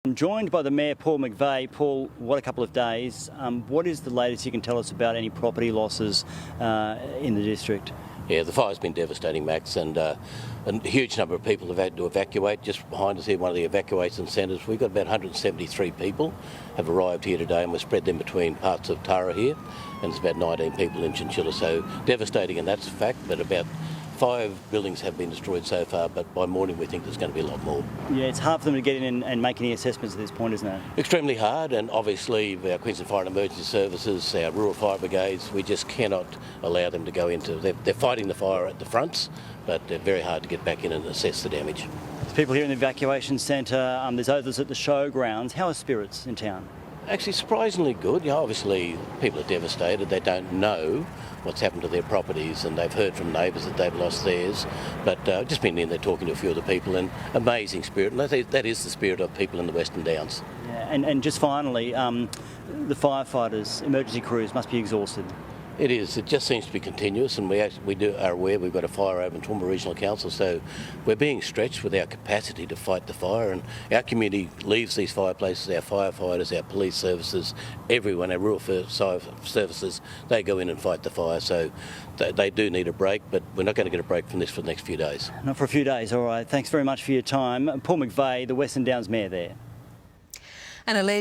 I'm joined by the Mayor, Paul McVeigh. Paul, what a couple of days. What is the latest you can tell us about any property losses in the district? Yeah, the fire's been devastating, Max, and a huge number of people have had to evacuate. Just behind us here, one of the evacuation centres, we've got about 173 people have arrived here today, and we've spread them between parts of Tara here, and there's about 19 people in Chinchilla. So devastating, and that's a fact, but about 5 buildings have been destroyed so far, but by morning we think there's going to be a lot more. Yeah, it's hard for them to get in and make any assessments at this point, isn't it? Extremely hard, and obviously our Queensland Fire and Emergency Services, our rural fire brigades, we just cannot allow them to go into. They're fighting the fire at the fronts, but they're very hard to get back in and assess the damage. There's people here in the evacuation centre, there's others at the showgrounds. How are spirits in town? Actually, surprisingly good. You know, obviously, people are devastated. They don't know what's happened to their properties, and they've heard from neighbours that they've lost theirs. But just been in there talking to a few of the people, and amazing spirit. And that is the spirit of people in the Western Downs. Yeah, and just finally, the firefighters, emergency crews must be exhausted. It is. It just seems to be continuous, and we are aware we've got a fire over in Toowoomba Regional Council, so we're being stretched with our capacity to fight the fire. And our community leaves these fireplaces, our firefighters, our police services, everyone, our rural services, they go in and fight the fire. So they do need a break, but we're not going to get a break from this for the next few days. Not for a few days, all right. Thanks very much for your time. Paul McVeigh, the Western Downs Mayor there. And